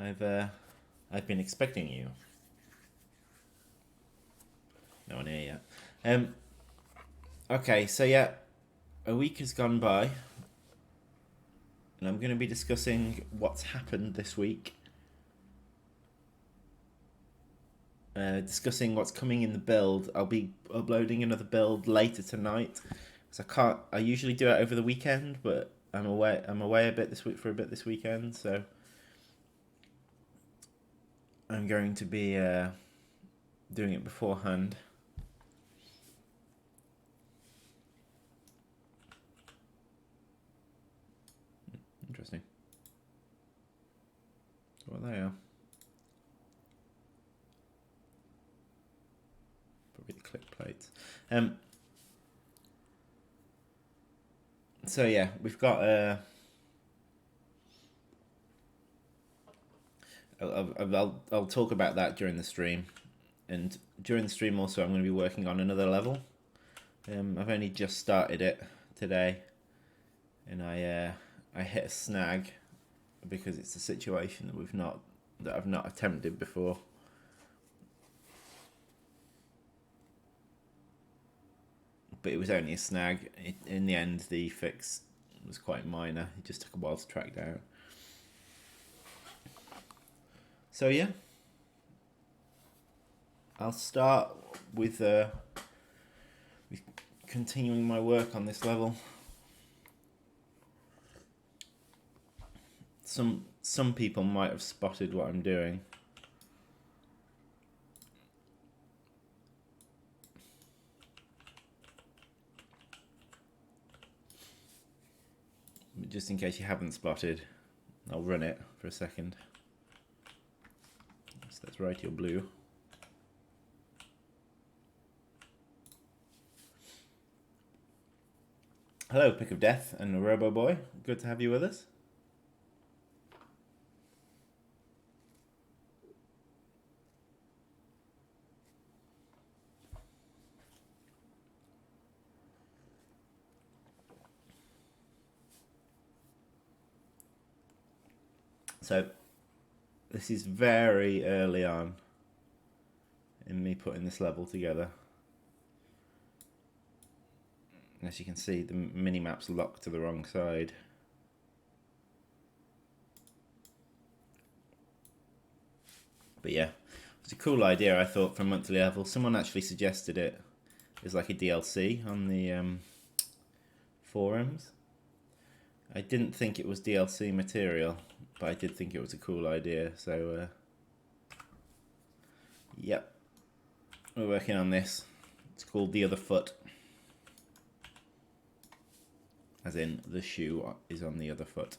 I've been expecting you. No one here yet. Okay, so yeah, a week has gone by, and I'm going to be discussing what's happened this week. Discussing what's coming in the build. I'll be uploading another build later tonight. So I usually do it over the weekend, but I'm away. I'm away a bit this week for a bit this weekend, so I'm going to be doing it beforehand. Interesting. Well, they are. Probably the click plates. So yeah, we've got. I'll talk about that during the stream, and during the stream also I'm going to be working on another level. I've only just started it today, and I hit a snag because it's a situation that I've not attempted before. But it was only a snag. In the end, the fix was quite minor. It just took a while to track down. So yeah, I'll start with continuing my work on this level. Some people might have spotted what I'm doing. But just in case you haven't spotted, I'll run it for a second. So let's write your blue. Hello, Pick of Death and Robo Boy. Good to have you with us. So, this is very early on in me putting this level together. As you can see, the mini-map's locked to the wrong side. But yeah, it's a cool idea, I thought, for monthly level. Someone actually suggested it as like a DLC on the forums. I didn't think it was DLC material, but I did think it was a cool idea, so yep, we're working on this. It's called The Other Foot, as in the shoe is on the other foot.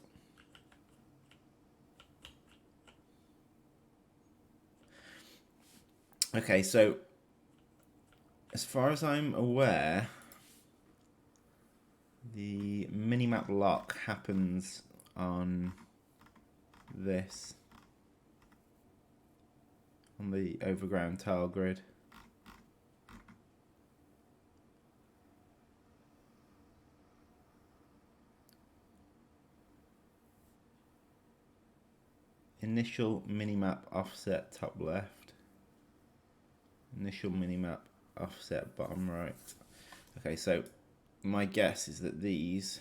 Okay, so as far as I'm aware, the minimap lock happens on this, on the overground tile grid. Initial minimap offset top left. Initial minimap offset bottom right. Okay, so my guess is that these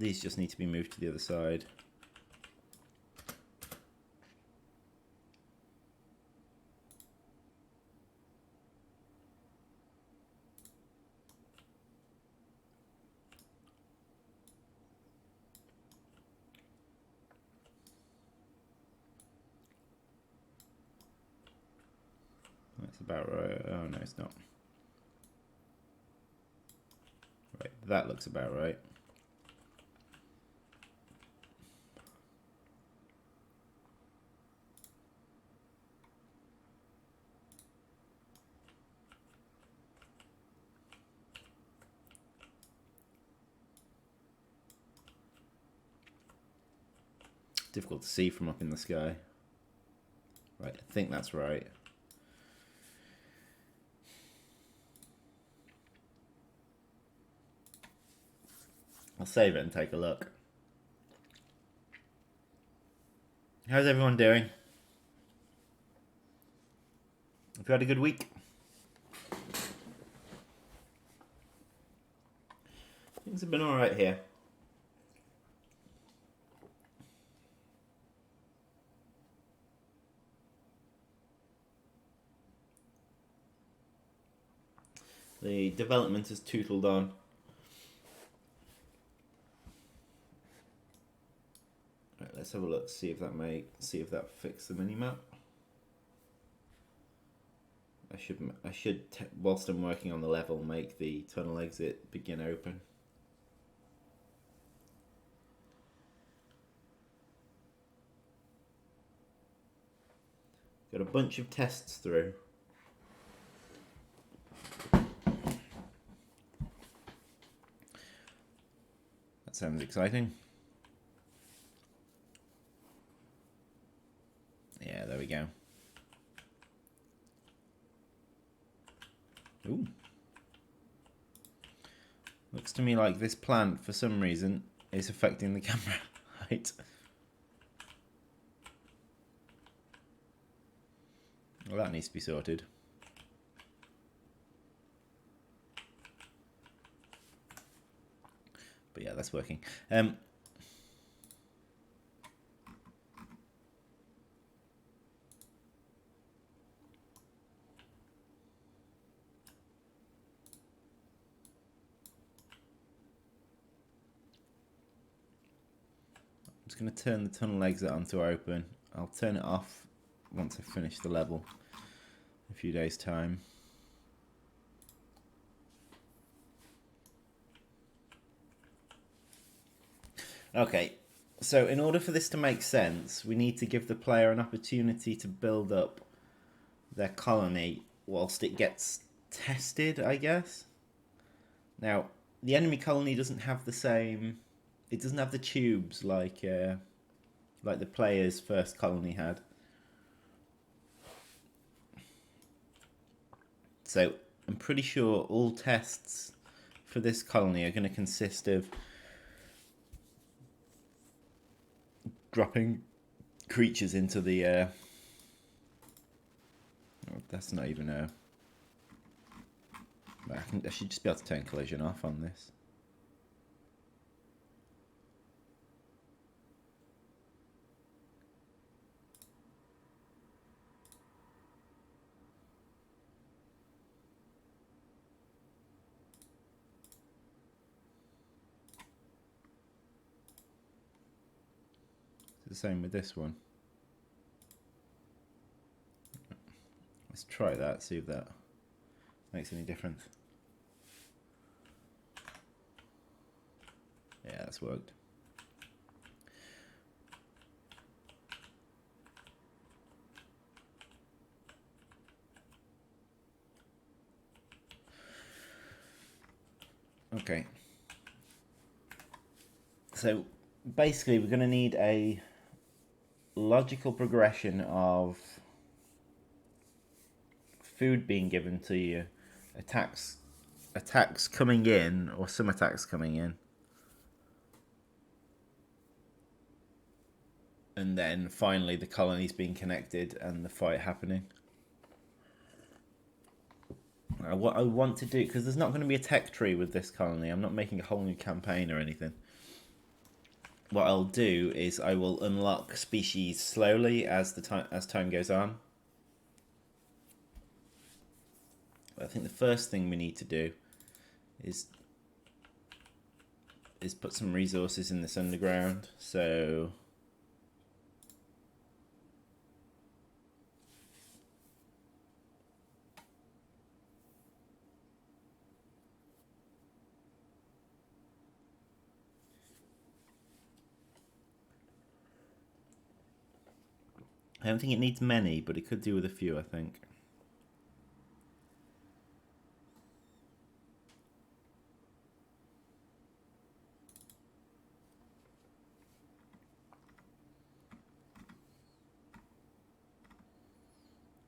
just need to be moved to the other side. That's about right. Oh no, it's not. Right, that looks about right. Difficult to see from up in the sky. Right, I think that's right. I'll save it and take a look. How's everyone doing? Have you had a good week? Things have been alright here. The development has tootled on. Right, let's have a look, see if that fixed the minimap. I should, whilst I'm working on the level, make the tunnel exit begin open. Got a bunch of tests through. That sounds exciting. Yeah, there we go. Ooh. Looks to me like this plant, for some reason, is affecting the camera height. Well, that needs to be sorted. But yeah, that's working. I'm just going to turn the tunnel exit on to open. I'll turn it off once I finish the level in a few days' time. Okay, so in order for this to make sense, we need to give the player an opportunity to build up their colony whilst it gets tested, I guess. Now, the enemy colony doesn't have the same... It doesn't have the tubes like the player's first colony had. So I'm pretty sure all tests for this colony are going to consist of dropping creatures into the... oh, that's not even a... I should just be able to turn collision off on this. The same with this one. Let's try that, see if that makes any difference. Yeah, that's worked. Okay. So basically we're going to need a logical progression of food being given to you, attacks coming in, or some attacks coming in, and then finally the colonies being connected and the fight happening. What I want to do, because there's not going to be a tech tree with this colony, I'm not making a whole new campaign or anything. What I'll do is I will unlock species slowly as time goes on. I think the first thing we need to do is put some resources in this underground. So I don't think it needs many, but it could do with a few, I think.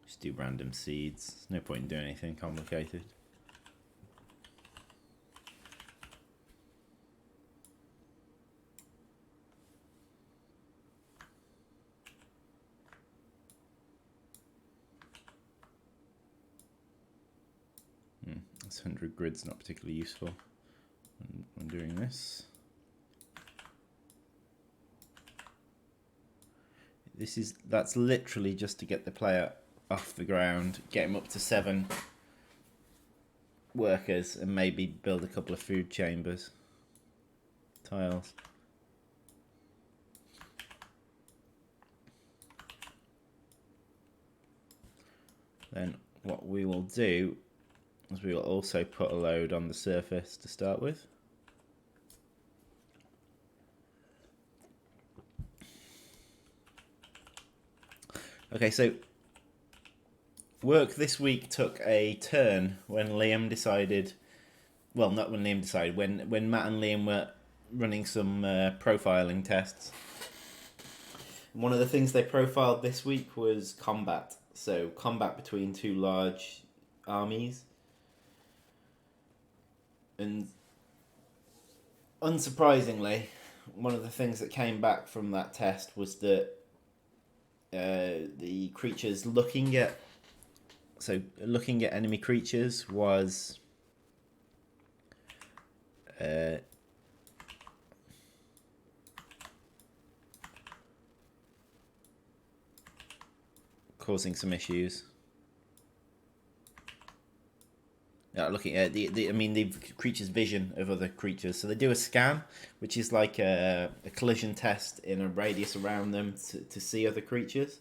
Just do random seeds. There's no point in doing anything complicated. This 100 grid's not particularly useful when doing this. That's literally just to get the player off the ground, get him up to 7 workers, and maybe build a couple of food chambers tiles. Then what we will do is we will also put a load on the surface to start with. Okay, so work this week took a turn when Liam decided, well, not when Liam decided, when Matt and Liam were running some profiling tests. One of the things they profiled this week was combat. So combat between 2 large armies. And unsurprisingly, one of the things that came back from that test was that the creatures looking at enemy creatures was causing some issues. Looking at the creature's vision of other creatures. So they do a scan, which is like a collision test in a radius around them to see other creatures.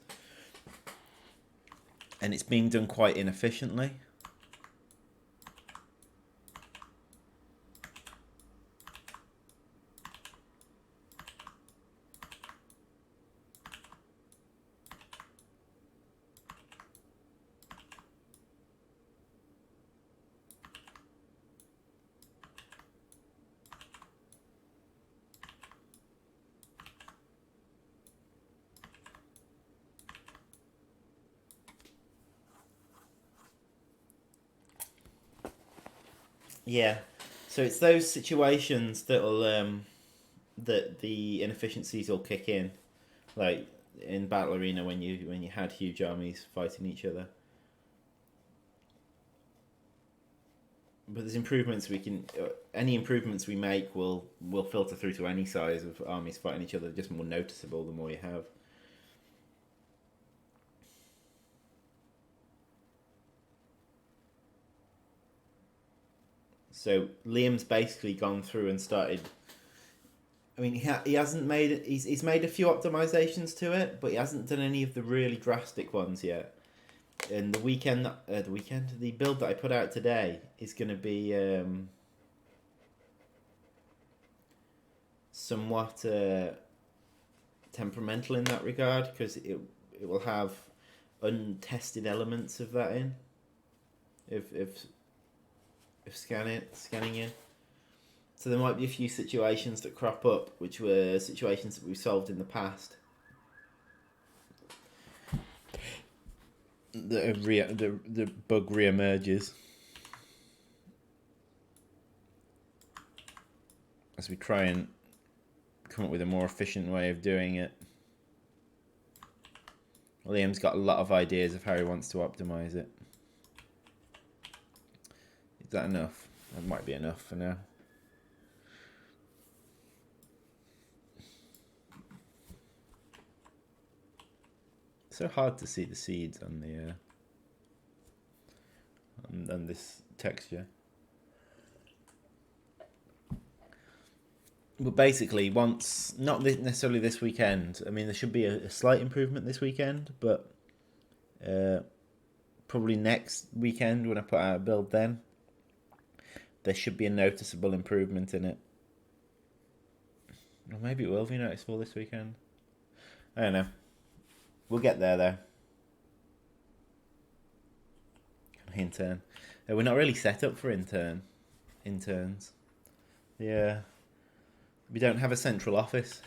And it's being done quite inefficiently. Yeah, so it's those situations that'll that the inefficiencies will kick in, like in Battle Arena when you had huge armies fighting each other. But there's improvements we can. Any improvements we make will filter through to any size of armies fighting each other. They're just more noticeable the more you have. So Liam's basically gone through and started. I mean, he hasn't made. He's made a few optimizations to it, but he hasn't done any of the really drastic ones yet. And the build that I put out today is going to be somewhat temperamental in that regard, because it will have untested elements of that in. If scanning in. So there might be a few situations that crop up, which were situations that we've solved in the past. The bug re-emerges as we try and come up with a more efficient way of doing it. Liam's got a lot of ideas of how he wants to optimize it. Is that enough? That might be enough for now. It's so hard to see the seeds on the on this texture. But basically, once, not necessarily this weekend. I mean, there should be a slight improvement this weekend, but probably next weekend when I put out a build, then there should be a noticeable improvement in it. Or maybe it will be noticeable this weekend. I don't know. We'll get there though. Intern. We're not really set up for interns. Yeah. We don't have a central office.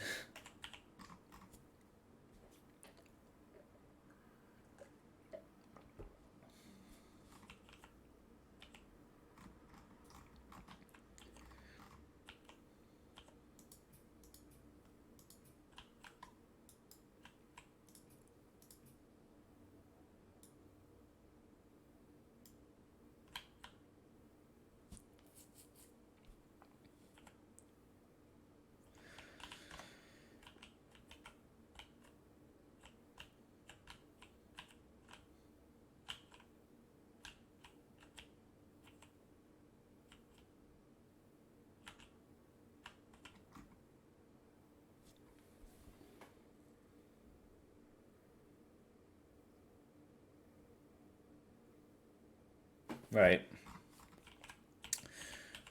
Right.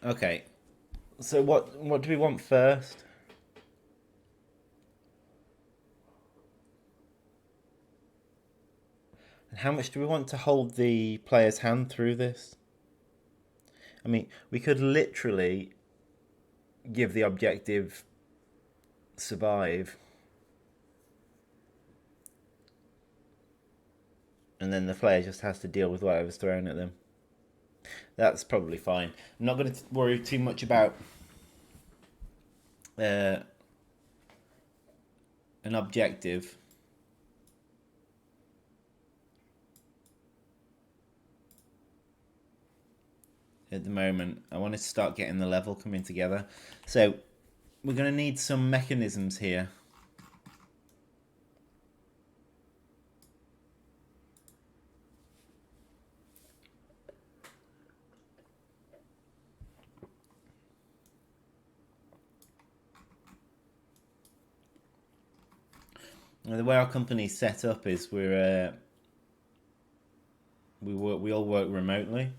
Okay. So what do we want first? And how much do we want to hold the player's hand through this? I mean, we could literally give the objective survive, and then the player just has to deal with whatever's thrown at them. That's probably fine. I'm not going to worry too much about an objective. At the moment, I want to start getting the level coming together. So we're going to need some mechanisms here. The way our company's set up is we all work remotely.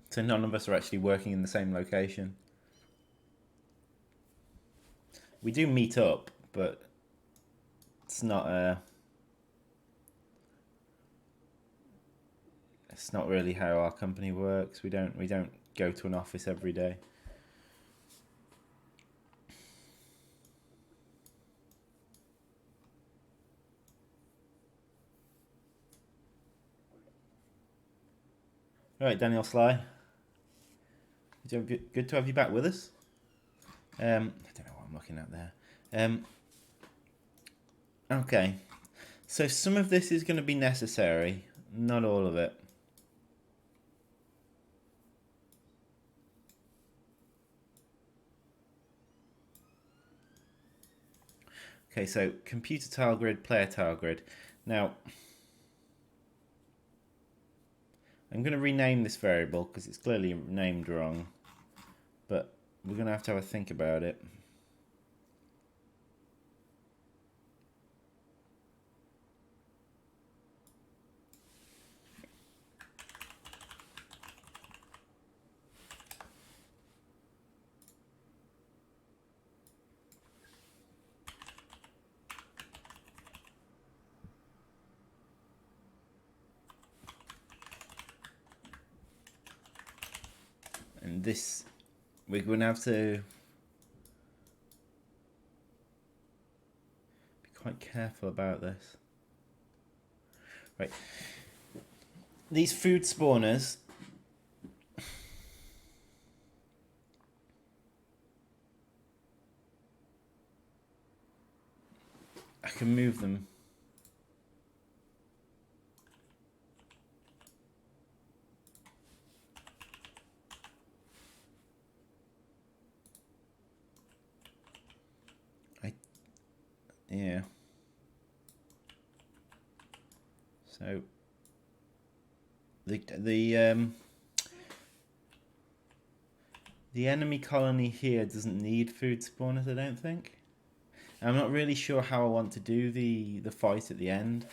So none of us are actually working in the same location. We do meet up, but it's not really how our company works. We don't go to an office every day. All right, Daniel Sly. Good to have you back with us. I don't know what I'm looking at there. Okay, so some of this is going to be necessary, not all of it. Okay, so computer tile grid, player tile grid. Now, I'm going to rename this variable because it's clearly named wrong, but we're going to have a think about it. And this, we're going to have to be quite careful about this. Right. These food spawners, I can move them. Yeah. So the enemy colony here doesn't need food spawners, I don't think. I'm not really sure how I want to do the fight at the end.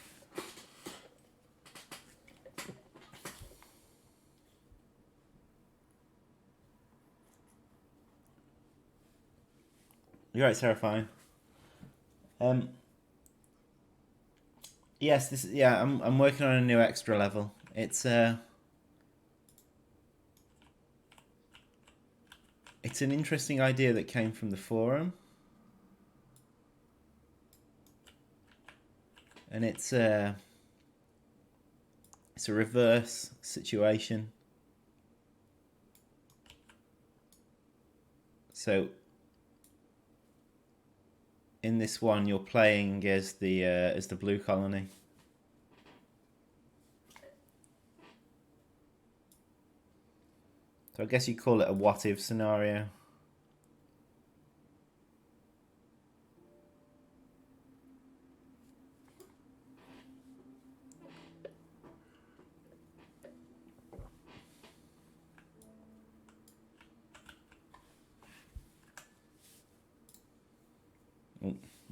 You're right, Seraphine. Yes, this. Yeah, I'm working on a new extra level. It's an interesting idea that came from the forum, and it's a reverse situation. So in this one, you're playing as the blue colony. So I guess you call it a what if scenario.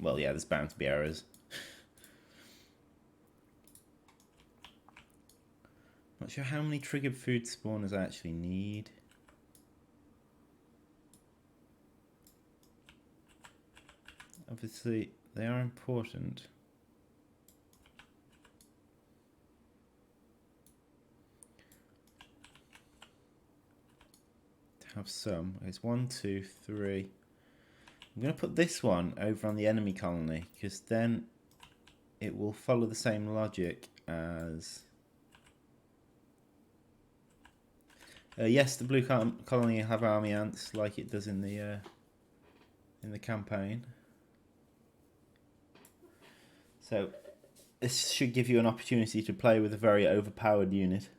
Well, yeah, there's bound to be errors. not sure how many triggered food spawners I actually need. Obviously, they are important. To have some. It's 1, 2, 3. I'm going to put this one over on the enemy colony, because then it will follow the same logic as... yes, the blue colony have army ants like it does in the campaign. So this should give you an opportunity to play with a very overpowered unit.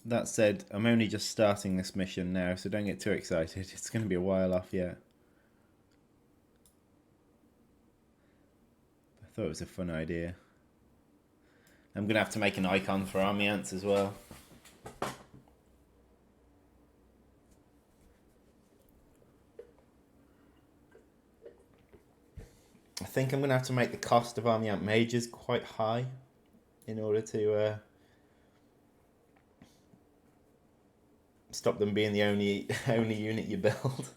That said, I'm only just starting this mission now, so don't get too excited. It's going to be a while off yet. I thought it was a fun idea. I'm going to have to make an icon for army ants as well. I think I'm going to have to make the cost of army ant mages quite high in order to stop them being the only unit you build.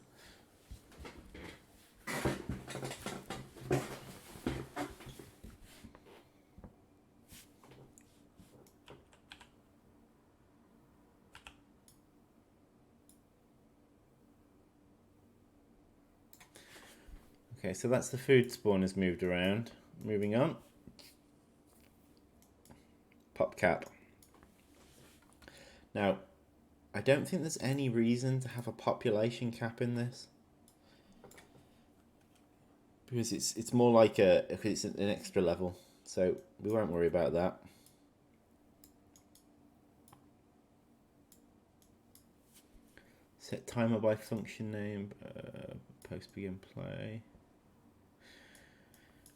Okay, so that's the food spawners moved around. Moving on. Pop cap. Now, I don't think there's any reason to have a population cap in this. Because it's more like it's an extra level. So we won't worry about that. Set timer by function name. Post begin play.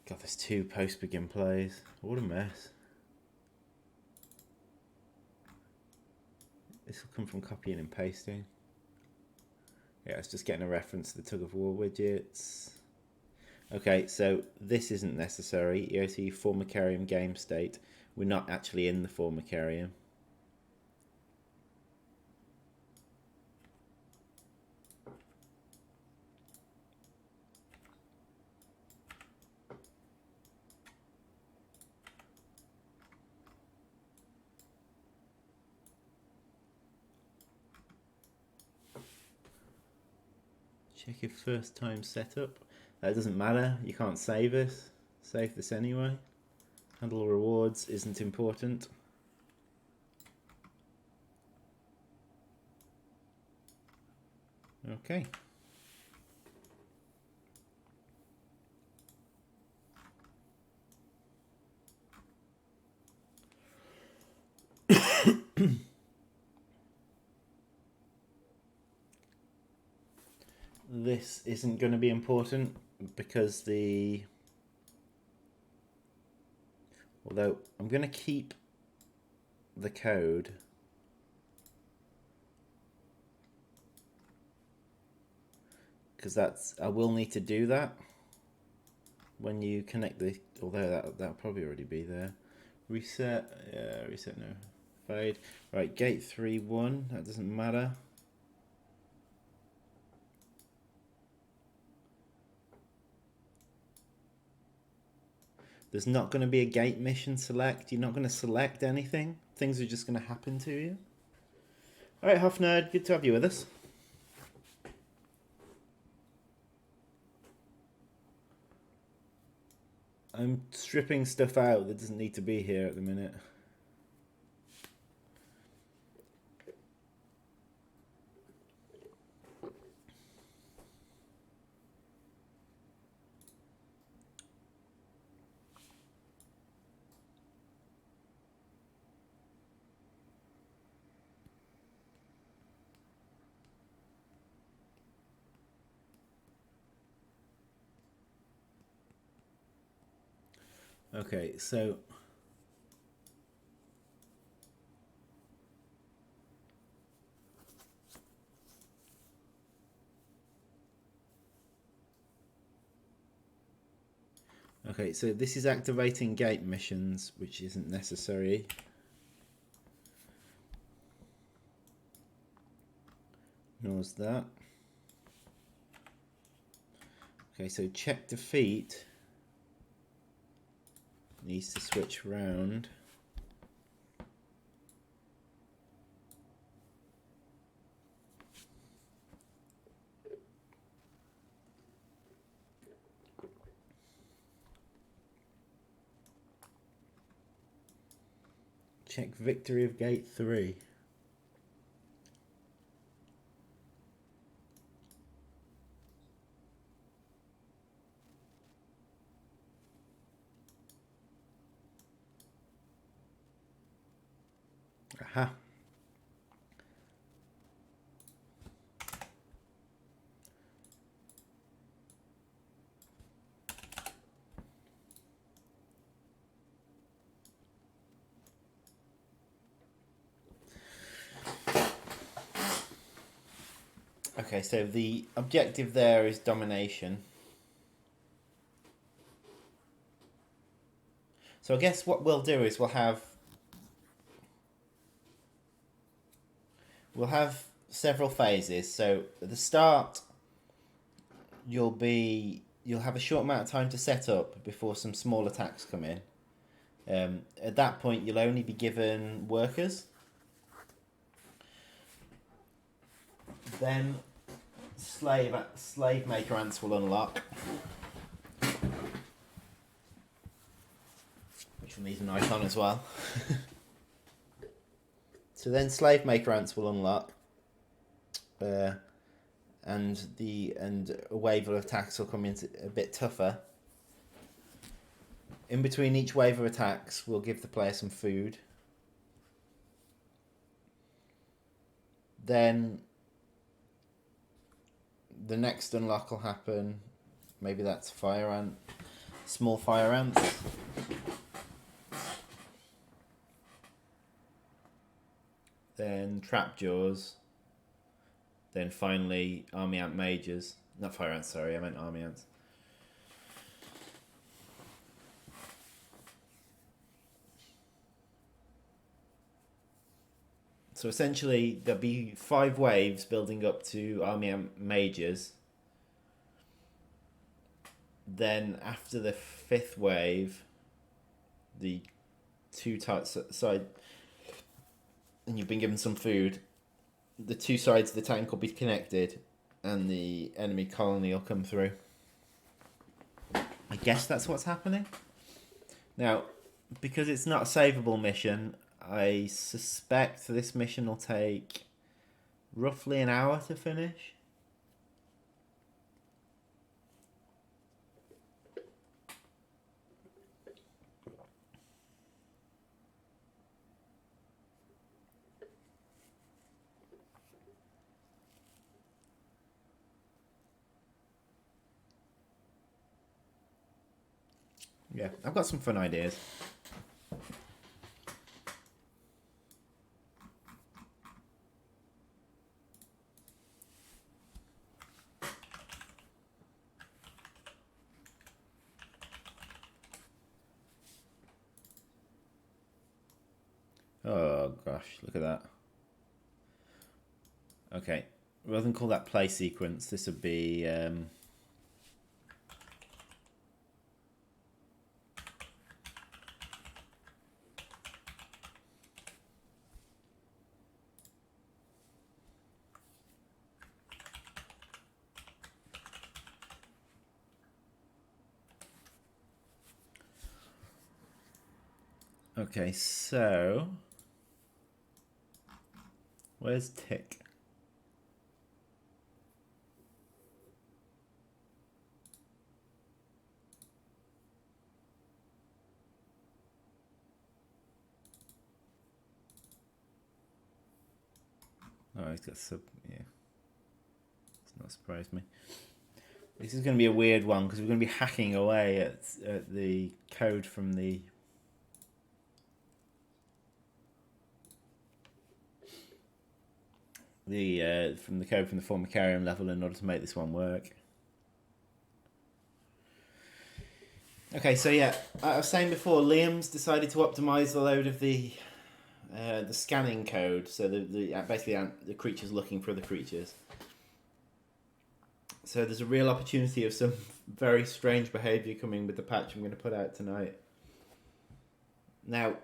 God, there's 2 post begin plays. What a mess. This will come from copying and pasting. Yeah, it's just getting a reference to the tug of war widgets. Okay, so this isn't necessary. EotU formicarium game state. We're not actually in the formicarium. Check your first time setup. That doesn't matter. You can't save it. Save this anyway. Handle rewards isn't important. Okay. This isn't going to be important because although I'm going to keep the code because I will need to do that when you connect the, although that'll probably already be there. Reset, reset no. Fade. Right, gate 3-1, that doesn't matter. There's not going to be a gate mission select. You're not going to select anything. Things are just going to happen to you. Alright, Huff Nerd, good to have you with us. I'm stripping stuff out that doesn't need to be here at the minute. Okay, so this is activating gate missions, which isn't necessary. Ignores that. Okay, so check defeat needs to switch round. Check victory of gate 3. Aha. Okay, so the objective there is domination. So I guess what we'll do is we'll have several phases. So at the start, you'll have a short amount of time to set up before some small attacks come in. At that point, you'll only be given workers. Then slave maker ants will unlock, which will need an icon as well. So then slave maker ants will unlock, and a wave of attacks will come in a bit tougher. In between each wave of attacks, we'll give the player some food. Then the next unlock will happen. Maybe that's fire ant, small fire ants. Then trap jaws. Then finally army ant mages. Not fire ants, sorry, I meant army ants. So essentially, there'll be 5 waves building up to army ant mages. Then after the 5th wave, the 2 side, and you've been given some food, the 2 sides of the tank will be connected, and the enemy colony will come through. I guess that's what's happening. Now, because it's not a savable mission, I suspect this mission will take roughly an hour to finish. Yeah, I've got some fun ideas. Oh gosh, look at that. Okay, rather than call that play sequence, this would be okay, so where's Tick? Oh, he's got sub. Yeah, it's not surprised me. This is going to be a weird one because we're going to be hacking away at the code from the code from the formicarium level in order to make this one work. Okay, so yeah, I was saying before, Liam's decided to optimize the load of the scanning code, so basically the creatures looking for other creatures. So there's a real opportunity of some very strange behaviour coming with the patch I'm going to put out tonight. Now,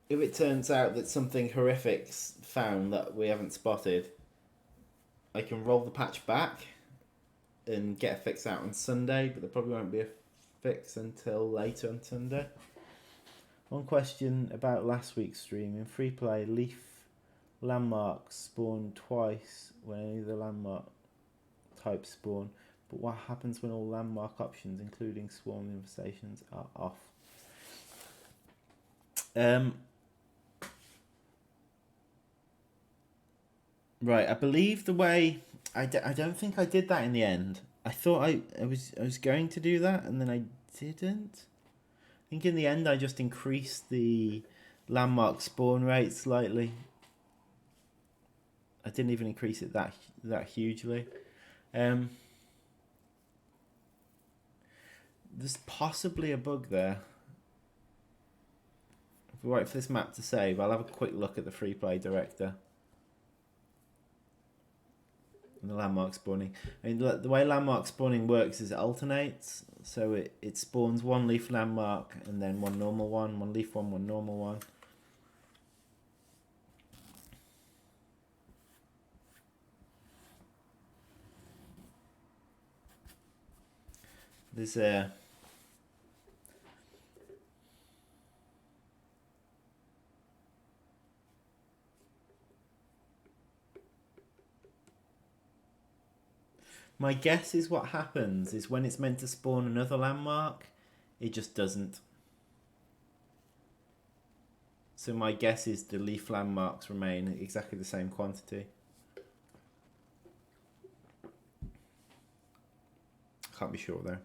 if it turns out that something horrific's found that we haven't spotted, I can roll the patch back and get a fix out on Sunday, but there probably won't be a fix until later on Sunday. One question about last week's stream. In free play, leaf landmarks spawn twice when any of the landmark types spawn, but what happens when all landmark options, including swarm infestations, are off? Right, I believe the way I don't think I did that in the end. I thought I was going to do that, and then I didn't. I think in the end I just increased the landmark spawn rate slightly. I didn't even increase it that hugely. There's possibly a bug there. If we wait for this map to save, I'll have a quick look at the free play director. And the landmark spawning. I mean, the way landmark spawning works is it alternates. So it spawns one leaf landmark and then one normal one leaf one normal one. There's a my guess is what happens is when it's meant to spawn another landmark, it just doesn't. So my guess is the leaf landmarks remain exactly the same quantity. Can't be sure though.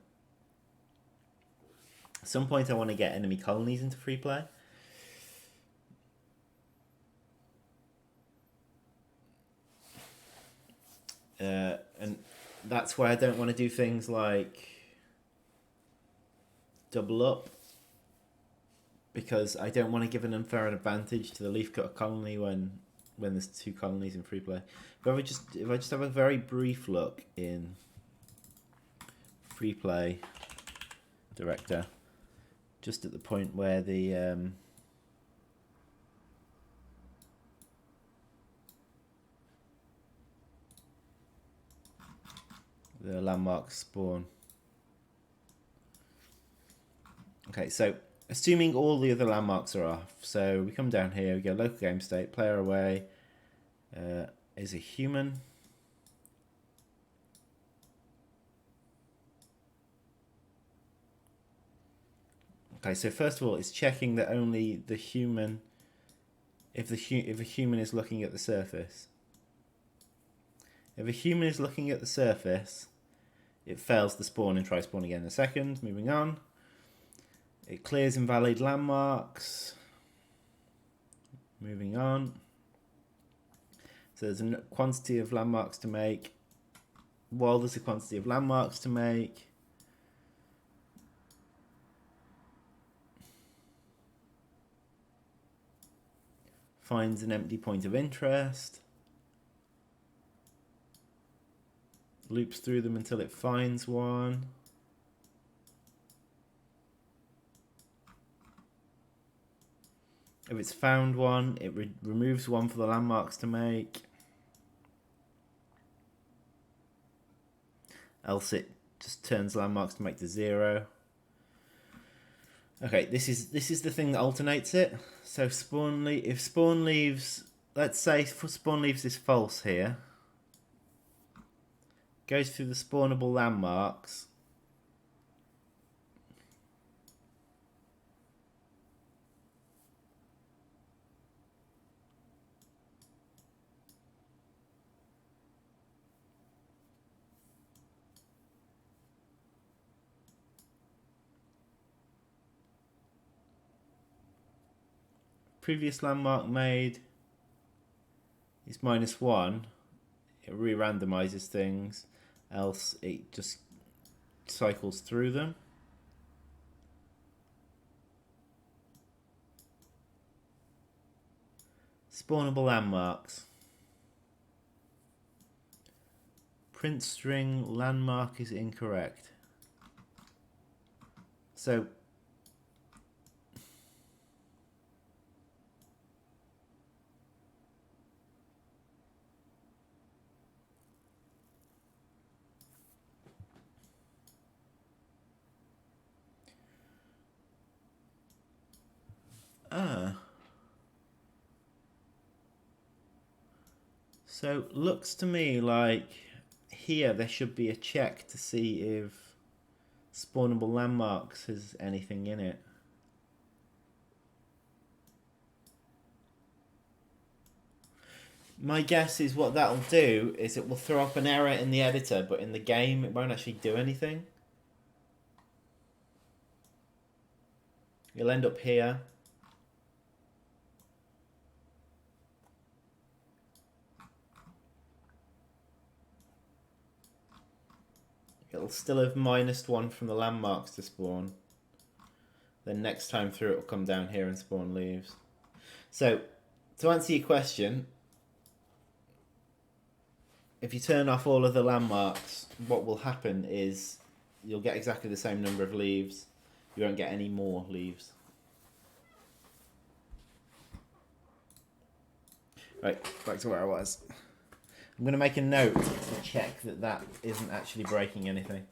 At some point I want to get enemy colonies into free play. And that's why I don't want to do things like double up, because I don't want to give an unfair advantage to the leaf cutter colony when there's two colonies in free play. But if I just have a very brief look in free play director, just at the point where the landmarks spawn. Okay, so assuming all the other landmarks are off, so we come down here, we go local game state, player away, is a human. Okay, so first of all, it's checking that only the human, if a human is looking at the surface. If a human is looking at the surface, it fails the spawn and tries spawn again in a second. Moving on. It clears invalid landmarks. Moving on. So there's a quantity of landmarks to make. While there's a quantity of landmarks to make, finds an empty point of interest. Loops through them until it finds one. If it's found one, it removes one for the landmarks to make. Else it just turns landmarks to make to 0. Okay, this is the thing that alternates it. So if spawn leaves, let's say spawn leaves is false here, goes through the spawnable landmarks. previous landmark made is -1, it re-randomizes things, else it just cycles through them. Spawnable landmarks. Print string landmark is incorrect. So so looks to me like here there should be a check to see if spawnable landmarks has anything in it. My guess is what that'll do is it will throw up an error in the editor, but in the game it won't actually do anything. You'll end up here. It'll still have -1 from the landmarks to spawn. Then next time through it'll come down here and spawn leaves. So, to answer your question, if you turn off all of the landmarks, what will happen is you'll get exactly the same number of leaves. You won't get any more leaves. Right, back to where I was. I'm going to make a note to check that that isn't actually breaking anything.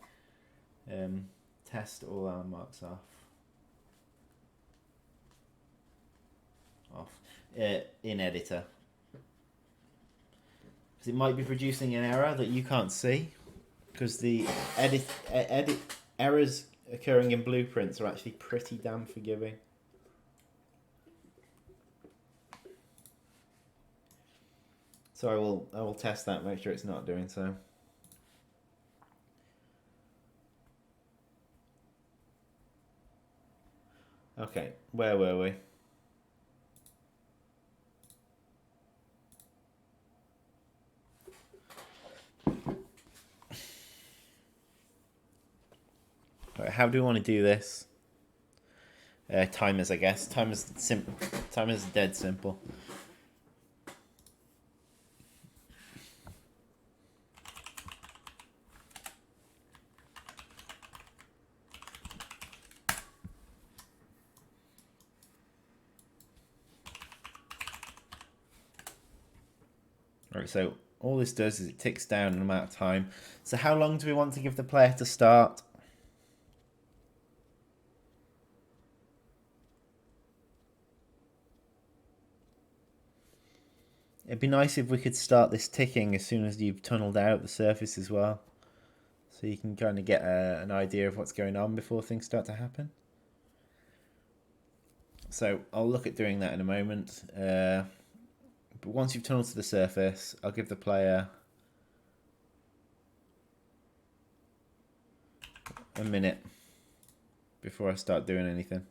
Test all landmarks off. In editor. Because it might be producing an error that you can't see. Because the edit errors occurring in blueprints are actually pretty damn forgiving. So I will test that, make sure it's not doing so. Okay, where were we? Right, how do we want to do this? Timers, I guess. Timers dead simple. Right, so all this does is it ticks down an amount of time. So how long do we want to give the player to start? It'd be nice if we could start this ticking as soon as you've tunneled out the surface as well. So you can kind of get an idea of what's going on before things start to happen. So I'll look at doing that in a moment. But once you've tunneled to the surface, I'll give the player a minute before I start doing anything.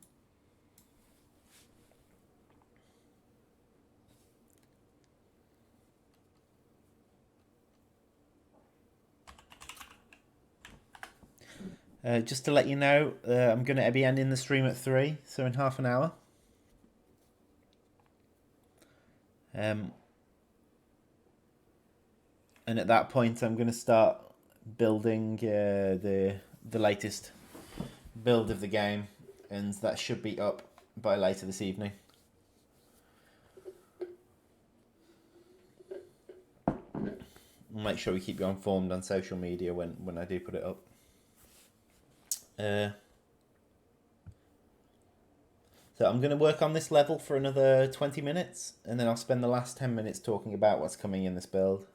Just to let you know, I'm going to be ending the stream at 3, so in half an hour. And at that point, I'm going to start building the latest build of the game, and that should be up by later this evening. We'll make sure we keep you informed on social media when I do put it up. So I'm going to work on this level for another 20 minutes, and then I'll spend the last 10 minutes talking about what's coming in this build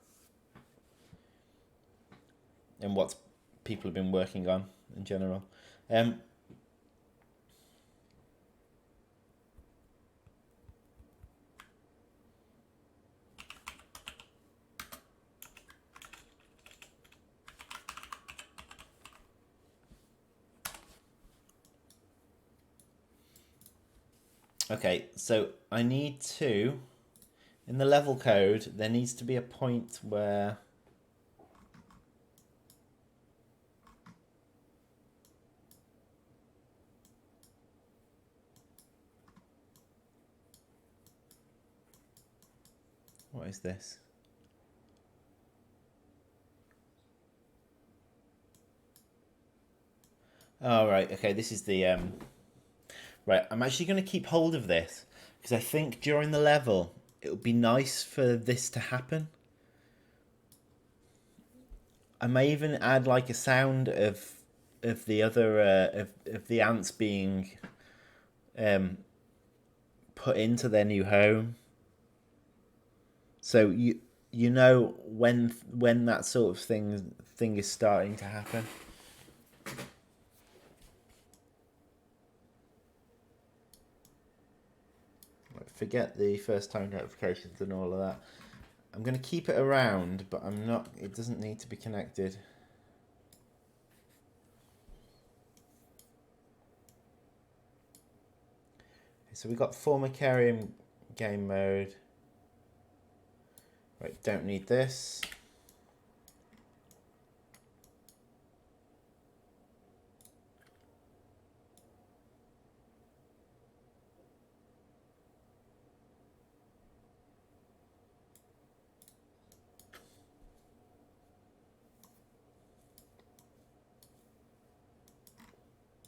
and what people have been working on in general. Okay, so I need to, in the level code, there needs to be a point where what is this? Oh, right, okay, this is the, right, I'm actually going to keep hold of this, because I think during the level, it would be nice for this to happen. I may even add like a sound of the other, of the ants being put into their new home. So you know when that sort of thing is starting to happen. Forget the first time notifications and all of that. I'm going to keep it around, but I'm not. It doesn't need to be connected. So we got formicarium game mode. Right, don't need this.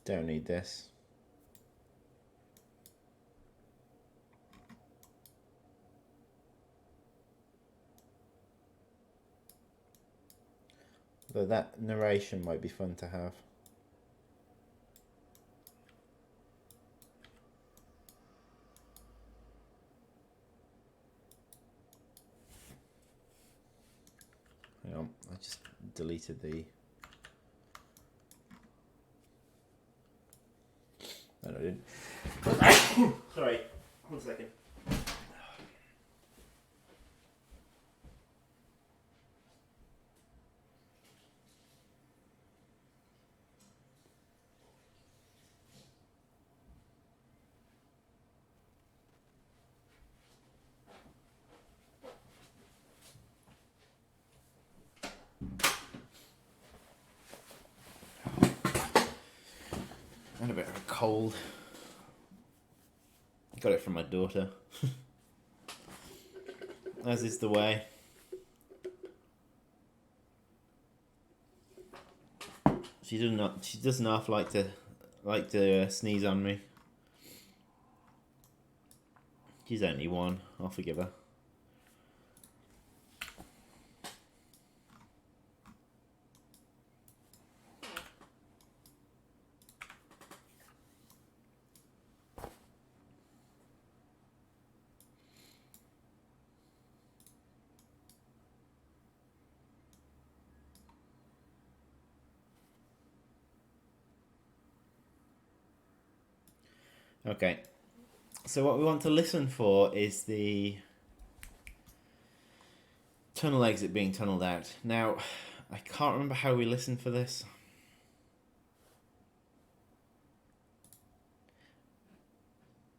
Don't need this. Though that narration might be fun to have. Hang on, I just deleted the... No, I didn't. Sorry, 1 second. I had a bit of a cold. Got it from my daughter. As is the way. She doesn't half like to sneeze on me. She's only one. I'll forgive her. Okay. So what we want to listen for is the tunnel exit being tunneled out. Now, I can't remember how we listen for this.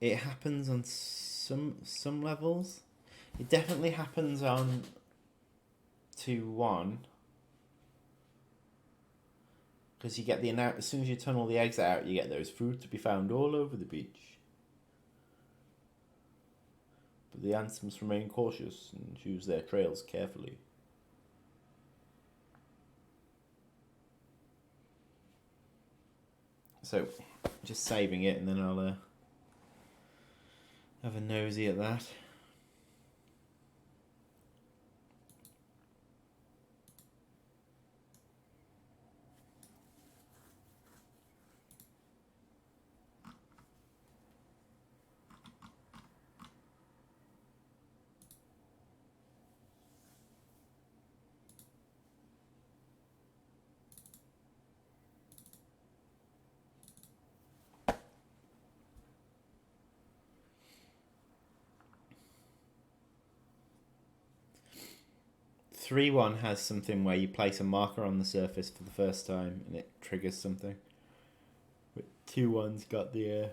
It happens on some levels. It definitely happens on 2-1. Because you get the as soon as you tunnel the exit out, you get those fruit to be found all over the beach. But the ants must remain cautious and choose their trails carefully. So, just saving it, and then I'll have a nosy at that. Three one has something where you place a marker on the surface for the first time and it triggers something. But 2-1's got the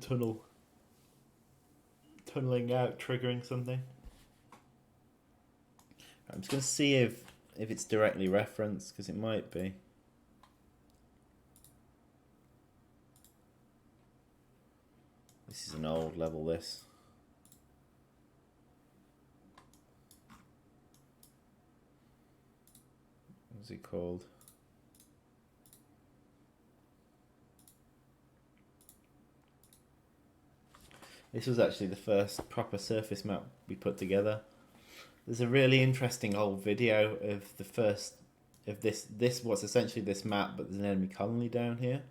tunnel tunneling out, triggering something. I'm just going to see if it's directly referenced, because it might be. This is an old level, this. What's it called? This was actually the first proper surface map we put together. There's a really interesting old video of the first of this what's essentially this map, but there's an enemy colony down here.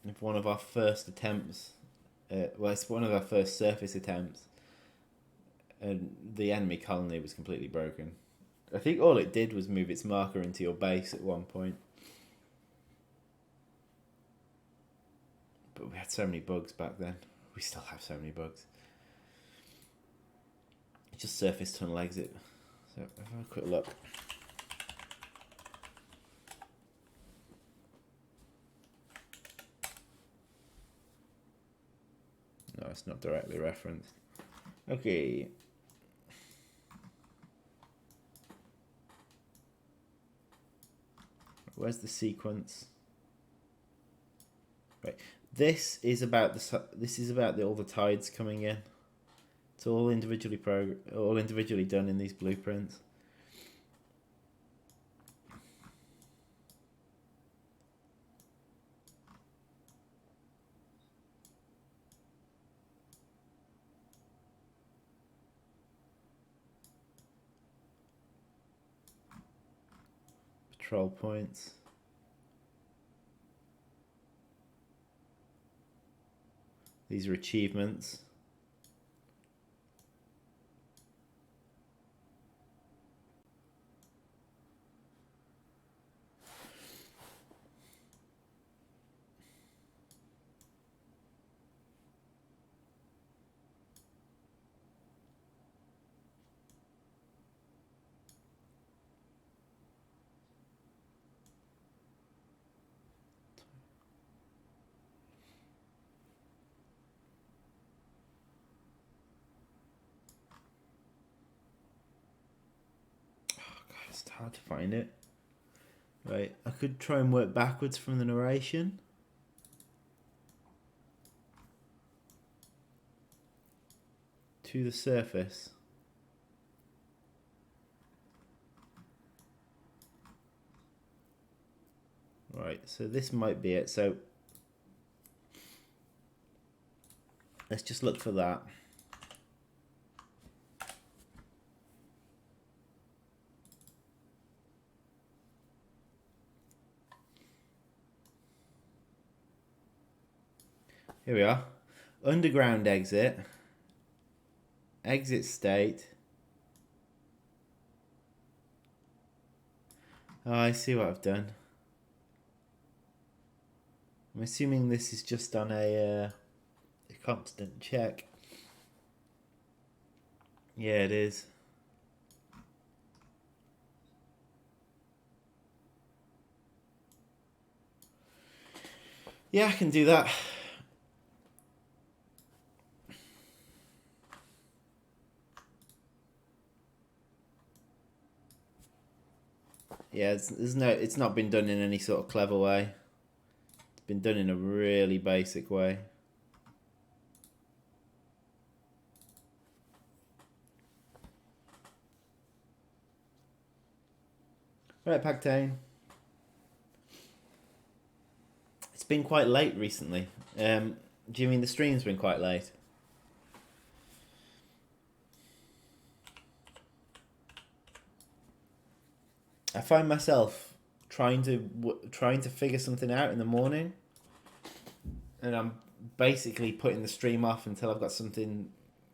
Of one of our first attempts, well, it's one of our first surface attempts, and the enemy colony was completely broken. I think all it did was move its marker into your base at one point. But we had so many bugs back then. We still have so many bugs. It's just surface tunnel exit. So if I have a quick look. No, it's not directly referenced. Okay. Where's the sequence? Right. This is about all the tides coming in. It's all individually done in these blueprints. Patrol points. These are achievements. It's hard to find it. Right, I could try and work backwards from the narration. To the surface. Right, so this might be it. So let's just look for that. Here we are. Underground exit. Exit state. Oh, I see what I've done. I'm assuming this is just on a constant check. Yeah, it is. Yeah, I can do that. Yeah, it's not been done in any sort of clever way. It's been done in a really basic way. Right, Pagtane. It's been quite late recently. Do you mean the stream's been quite late? I find myself trying to figure something out in the morning, and I'm basically putting the stream off until I've got something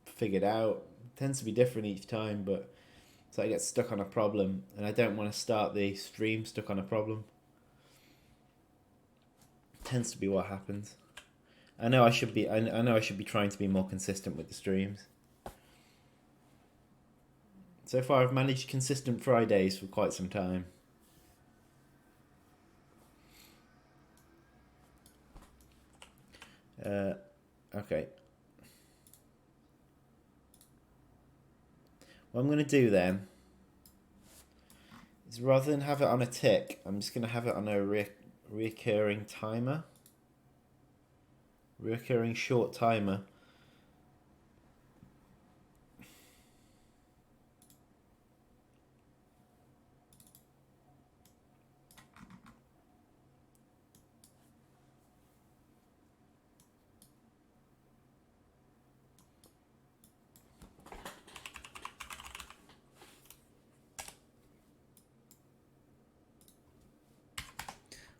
figured out. It tends to be different each time, but so I get stuck on a problem, and I don't want to start the stream stuck on a problem. It tends to be what happens. I know I should be trying to be more consistent with the streams. So far, I've managed consistent Fridays for quite some time. Okay. What I'm going to do then is, rather than have it on a tick, I'm just going to have it on a recurring timer. Recurring short timer.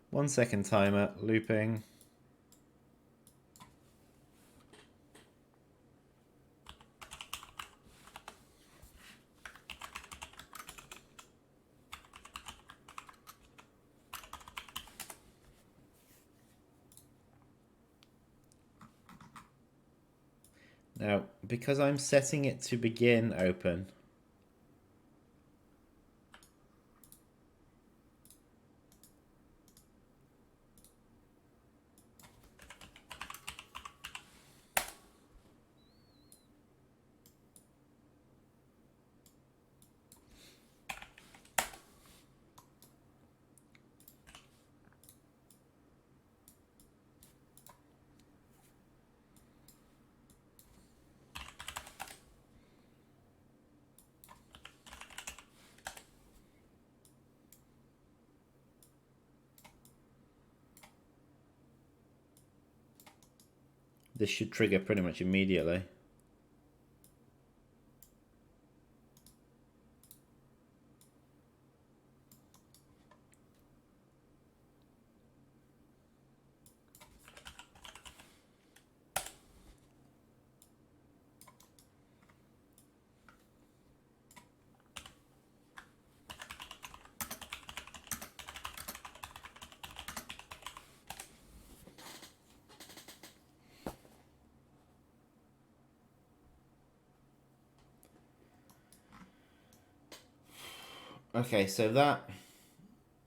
One second timer, looping. Now, because I'm setting it to begin open, this should trigger pretty much immediately. Okay, so that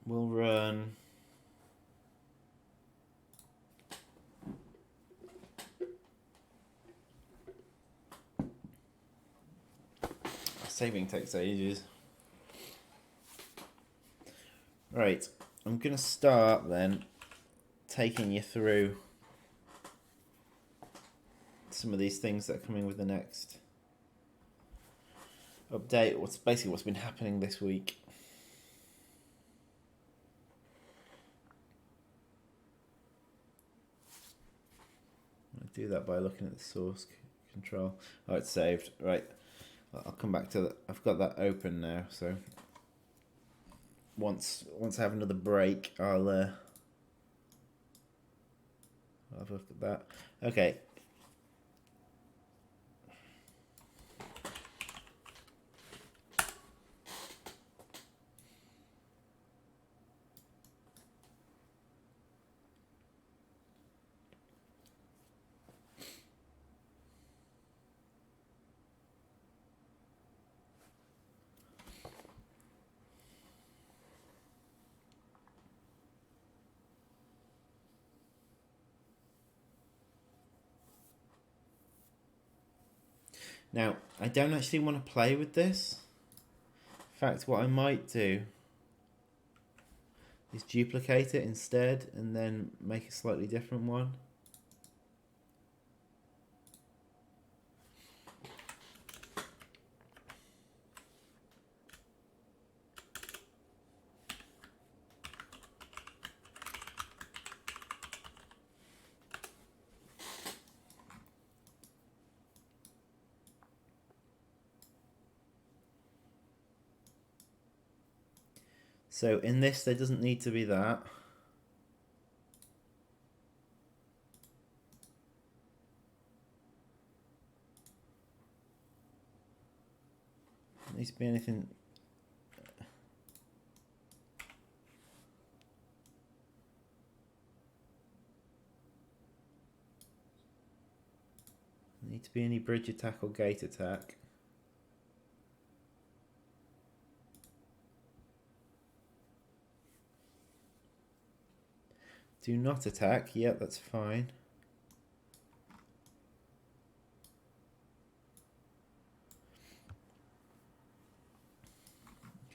will run. Saving takes ages. Right, I'm going to start then taking you through some of these things that are coming with the next update. What's been happening this week. I do that by looking at the source control. Oh, it's saved. Right, I'll come back to that. I've got that open now, so once I have another break, I'll have a look at that. Okay. Now, I don't actually want to play with this. In fact, what I might do is duplicate it instead and then make a slightly different one. So in this, there doesn't need to be that. It needs to be anything. Need to be any bridge attack or gate attack. Do not attack. Yep, that's fine.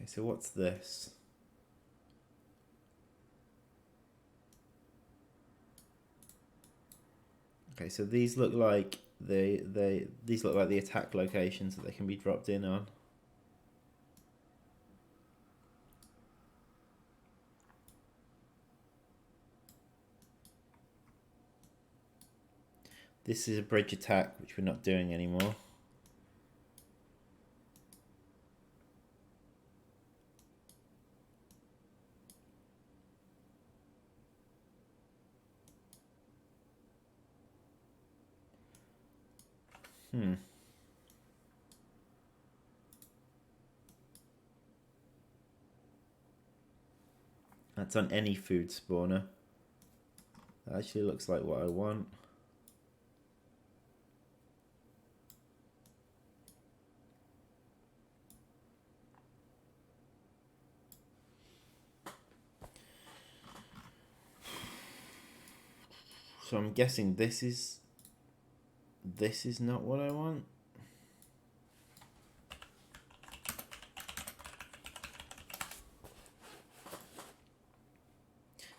Okay, so what's this? Okay, so these look like these look like the attack locations that they can be dropped in on. This is a bridge attack, which we're not doing anymore. That's on any food spawner. That actually looks like what I want. So I'm guessing this is not what I want.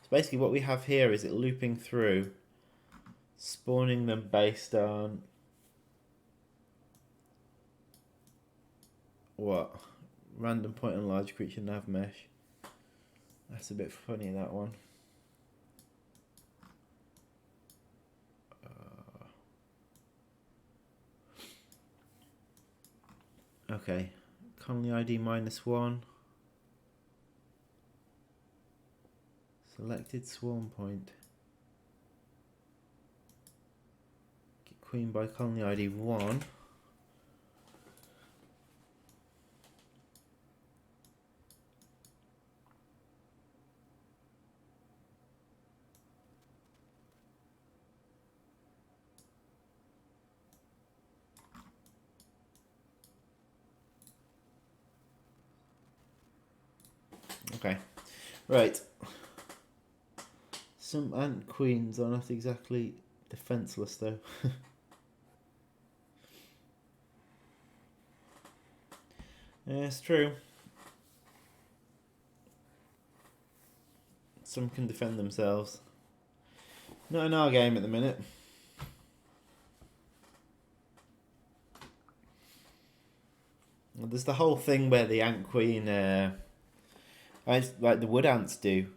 So basically what we have here is it looping through, spawning them based on what? Random point on large creature nav mesh. That's a bit funny, that one. Okay, colony ID -1. Selected swarm point. Get queen by colony ID 1. Okay, right. Some ant queens are not exactly defenseless though. Yeah, it's true. Some can defend themselves. Not in our game at the minute. Well, there's the whole thing where the ant queen, like the wood ants do,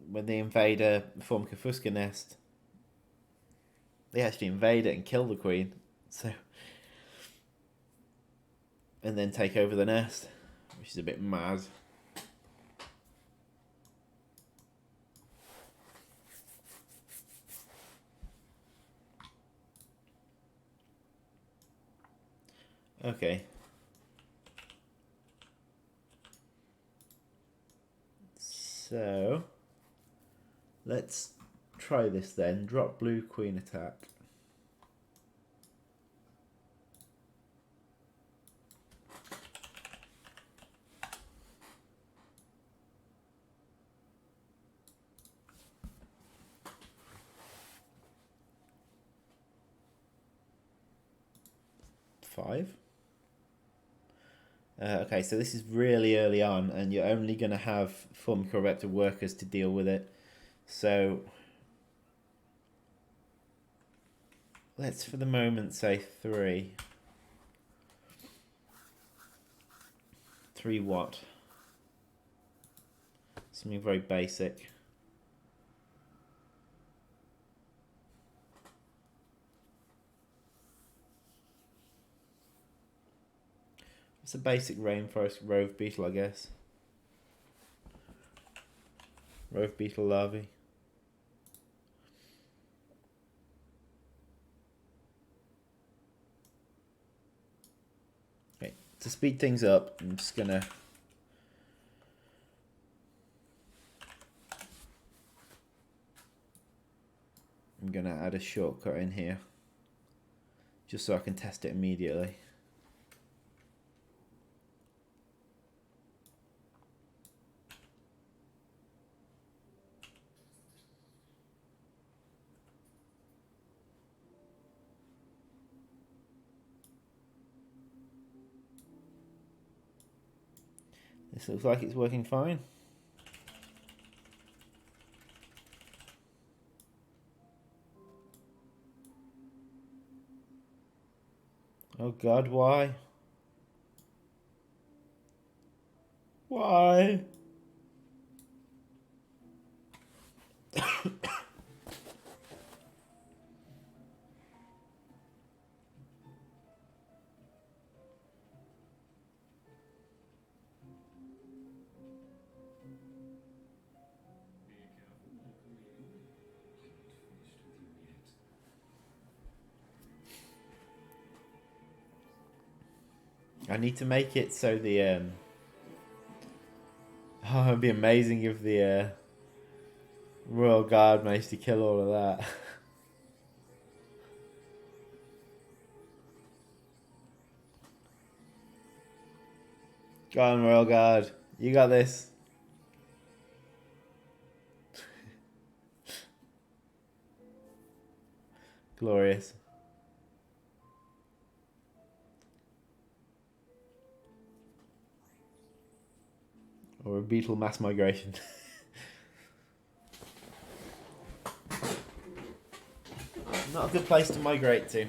when they invade a formicarium nest. They actually invade it and kill the queen, so, and then take over the nest, which is a bit mad. Okay. So, let's try this then. Drop blue queen attack. Five. Okay, so this is really early on, and you're only going to have formicarium workers to deal with it. So let's, for the moment, say 3. 3 what? Something very basic. It's a basic rainforest rove beetle, I guess. Rove beetle larvae. Okay, to speed things up, I'm just gonna add a shortcut in here, just so I can test it immediately. This looks like it's working fine. Oh God, why? Why? I need to make it so the oh, it'd be amazing if the Royal Guard managed to kill all of that. Go on, Royal Guard. You got this. Glorious. Or a beetle mass migration. Not a good place to migrate to.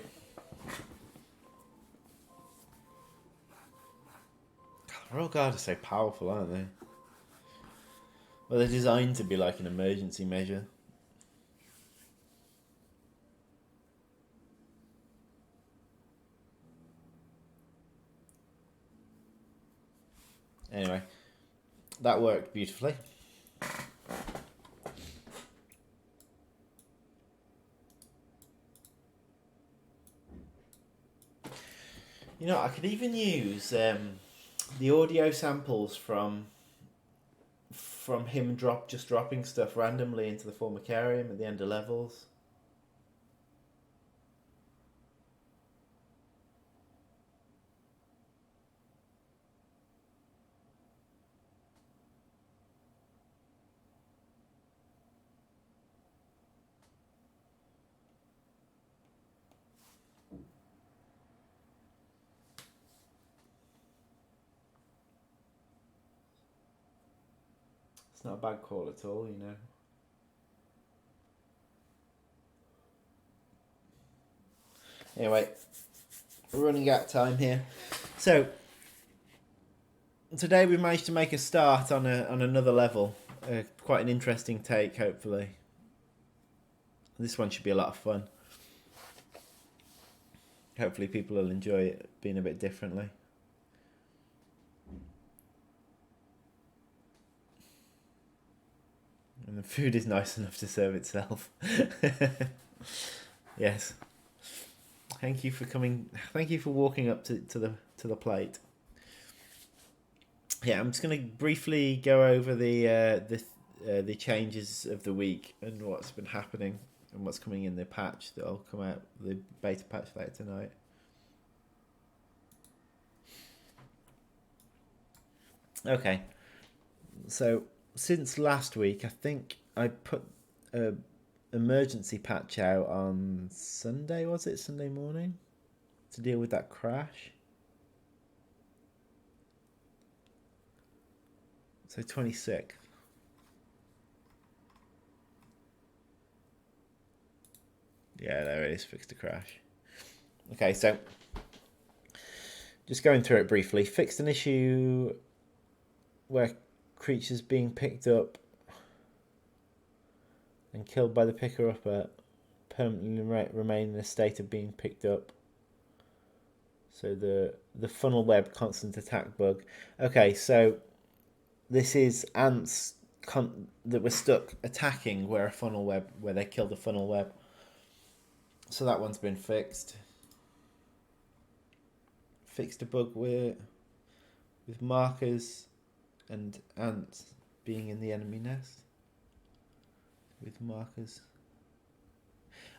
The Royal Guard are so powerful, aren't they? Well, they're designed to be like an emergency measure. Anyway, that worked beautifully. You know, I could even use the audio samples from him just dropping stuff randomly into the formicarium at the end of levels. It's not a bad call at all, you know. Anyway, we're running out of time here. So, today we managed to make a start on another level. Quite an interesting take, hopefully. This one should be a lot of fun. Hopefully people will enjoy it being a bit differently. And the food is nice enough to serve itself. Yes. Thank you for coming. Thank you for walking up to the plate. Yeah, I'm just going to briefly go over the changes of the week and what's been happening and what's coming in the patch that'll come out, the beta patch later tonight. Okay, so since last week, I think I put a emergency patch out on Sunday, was it? Sunday morning? To deal with that crash. So 26th. Yeah, there it is, fixed a crash. Okay, so just going through it briefly. Fixed an issue where creatures being picked up and killed by the picker-upper permanently remain in a state of being picked up. So the funnel web constant attack bug. Okay, so this is ants that were stuck attacking where they killed a funnel web. So that one's been fixed. Fixed a bug with markers and ants being in the enemy nest. With markers.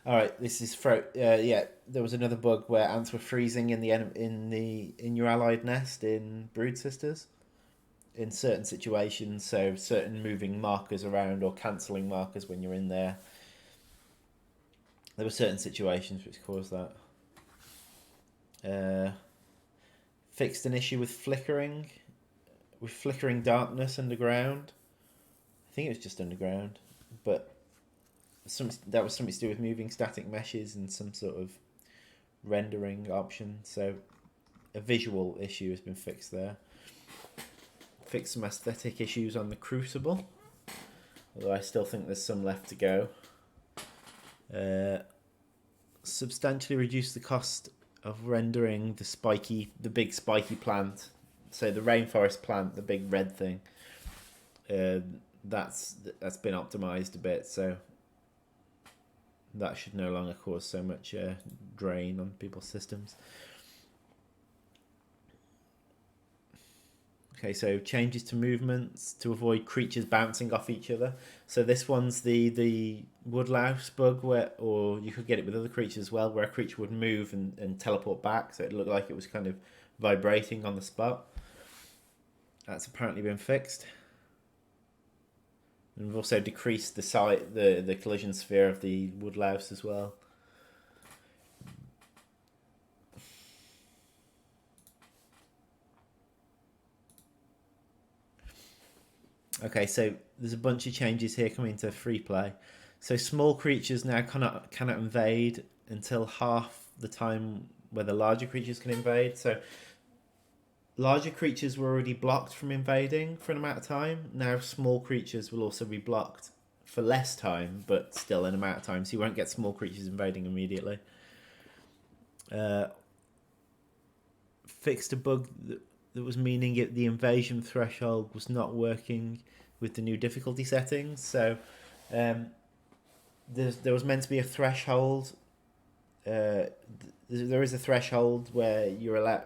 Alright, this is yeah, there was another bug where ants were freezing in your allied nest in Brood Sisters. In certain situations, so certain moving markers around or cancelling markers when you're in there. There were certain situations which caused that. Fixed an issue with flickering, with flickering darkness underground. I think it was just underground, but that was something to do with moving static meshes and some sort of rendering option. So a visual issue has been fixed there. Fixed some aesthetic issues on the Crucible, although I still think there's some left to go. Substantially reduced the cost of rendering the big spiky plant. So the rainforest plant, the big red thing. That's been optimized a bit, so that should no longer cause so much drain on people's systems. Okay, so changes to movements to avoid creatures bouncing off each other. So this one's the woodlouse bug, or you could get it with other creatures as well, where a creature would move and teleport back, so it looked like it was kind of vibrating on the spot. That's apparently been fixed. And we've also decreased the collision sphere of the woodlouse as well. Okay, so there's a bunch of changes here coming to free play. So small creatures now cannot invade until half the time where the larger creatures can invade. So larger creatures were already blocked from invading for an amount of time. Now small creatures will also be blocked for less time, but still an amount of time. So you won't get small creatures invading immediately. Fixed a bug that was meaning the invasion threshold was not working with the new difficulty settings. So there was meant to be a threshold. There is a threshold where you're allowed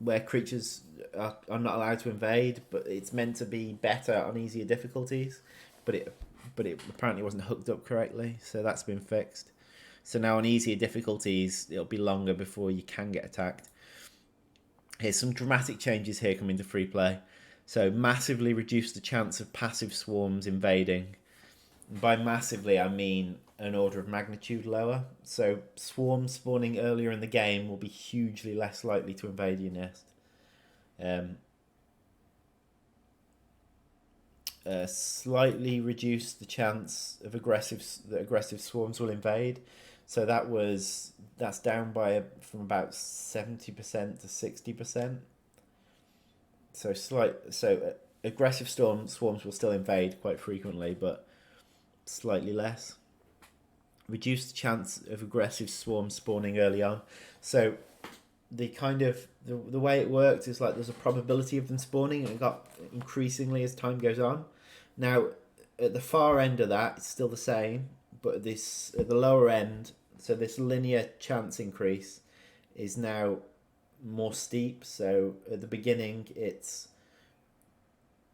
where creatures are not allowed to invade, but it's meant to be better on easier difficulties. But it apparently wasn't hooked up correctly, so that's been fixed. So now on easier difficulties, it'll be longer before you can get attacked. Here's some dramatic changes here coming to free play. So massively reduce the chance of passive swarms invading. By massively, I mean an order of magnitude lower. So swarms spawning earlier in the game will be hugely less likely to invade your nest. Slightly reduce the chance of aggressive swarms will invade. So that's down from about 70% to 60%. So aggressive swarms will still invade quite frequently, but slightly less. Reduce the chance of aggressive swarms spawning early on. So the way it worked is like there's a probability of them spawning, and it got increasingly as time goes on. Now at the far end of that, it's still the same, but at the lower end, so this linear chance increase is now more steep. So at the beginning, it's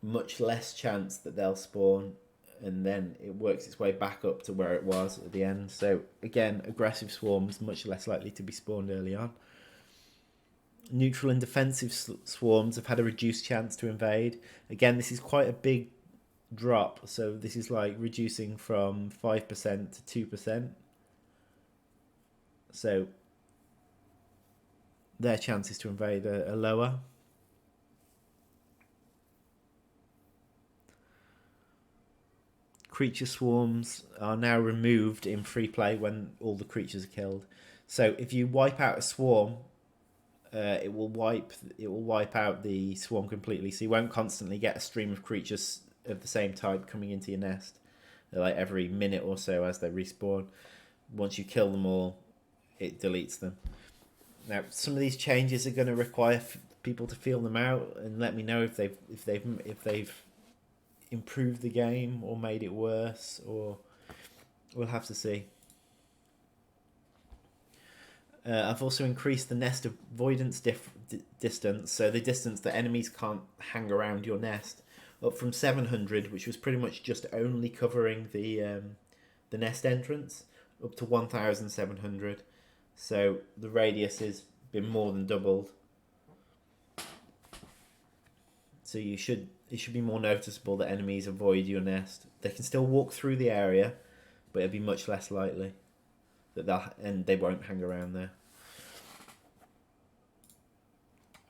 much less chance that they'll spawn, and then it works its way back up to where it was at the end. So again, aggressive swarms much less likely to be spawned early on. Neutral and defensive swarms have had a reduced chance to invade. Again, this is quite a big drop, so this is like reducing from 5% to 2%. So their chances to invade are lower. Creature swarms are now removed in free play when all the creatures are killed. So if you wipe out a swarm, it will wipe out the swarm completely. So you won't constantly get a stream of creatures of the same type coming into your nest, like every minute or so as they respawn. Once you kill them all, it deletes them. Now, some of these changes are going to require people to feel them out and let me know if they've improved the game or made it worse, or we'll have to see. I've also increased the nest avoidance distance, so the distance that enemies can't hang around your nest, up from 700, which was pretty much just only covering the nest entrance, up to 1,700. So the radius has been more than doubled. So it should be more noticeable that enemies avoid your nest. They can still walk through the area, but it'll be much less likely that they won't hang around there.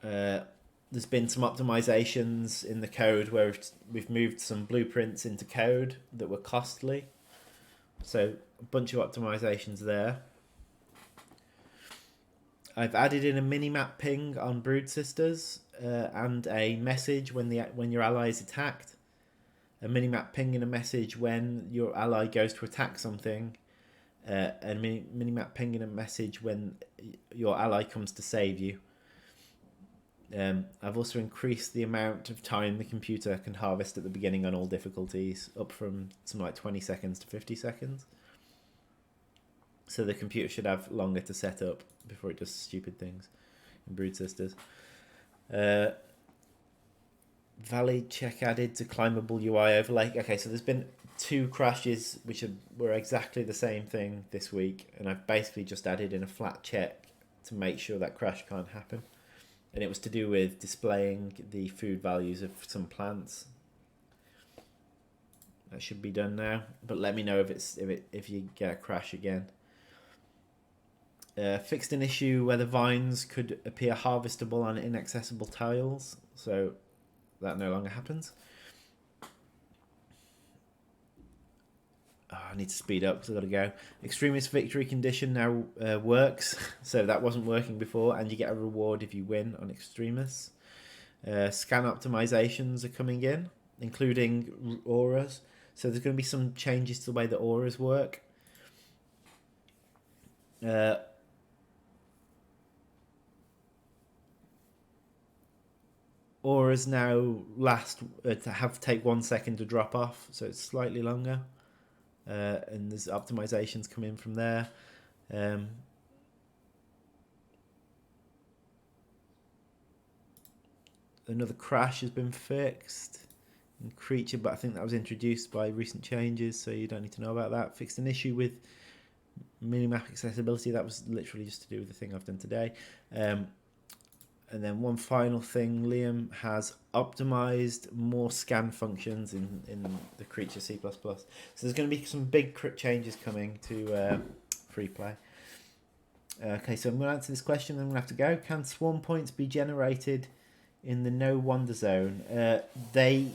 There's been some optimizations in the code where we've moved some blueprints into code that were costly. So a bunch of optimizations there. I've added in a minimap ping on Brood Sisters and a message when your ally is attacked. A minimap ping and a message when your ally goes to attack something. And minimap ping and a message when your ally comes to save you. I've also increased the amount of time the computer can harvest at the beginning on all difficulties, up from something like 20 seconds to 50 seconds. So the computer should have longer to set up before it does stupid things in Brood Sisters. Valid check added to climbable UI overlay. Okay, so there's been 2 crashes which were exactly the same thing this week, and I've basically just added in a flat check to make sure that crash can't happen. And it was to do with displaying the food values of some plants. That should be done now, but let me know if you get a crash again. Fixed an issue where the vines could appear harvestable on inaccessible tiles, so that no longer happens. I need to speed up because I've got to go. Extremist victory condition now works, so that wasn't working before, and you get a reward if you win on extremists. Scan optimizations are coming in, including auras. So there's going to be some changes to the way the auras work. Auras now take 1 second to drop off, so it's slightly longer. And there's optimizations come in from there. Another crash has been fixed in creature, but I think that was introduced by recent changes, so you don't need to know about that. Fixed an issue with minimap accessibility. That was literally just to do with the thing I've done today. And then one final thing, Liam has optimized more scan functions in the creature C++. So there's going to be some big changes coming to free play. Okay, so I'm going to answer this question, then I'm going to have to go. Can swarm points be generated in the no wander zone? They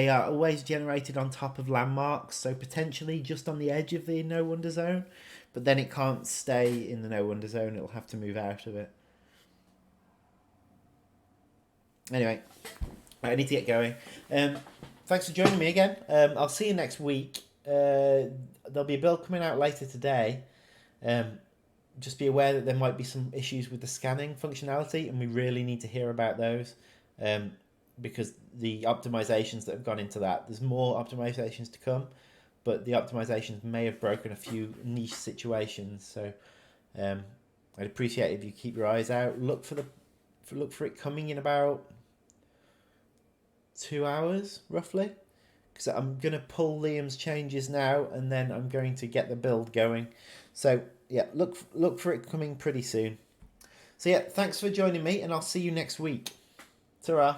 are always generated on top of landmarks, so potentially just on the edge of the no wander zone, but then it can't stay in the no wander zone. It'll have to move out of it. Anyway, I need to get going. Thanks for joining me again. I'll see you next week. There'll be a build coming out later today. Just be aware that there might be some issues with the scanning functionality, and we really need to hear about those, because the optimizations that have gone into that, there's more optimizations to come, but the optimizations may have broken a few niche situations. So I'd appreciate it if you keep your eyes out. Look for it coming in about 2 hours roughly, because I'm going to pull Liam's changes now, and then I'm going to get the build going. So yeah, look for it coming pretty soon. So yeah, thanks for joining me, and I'll see you next week. Ta-ra.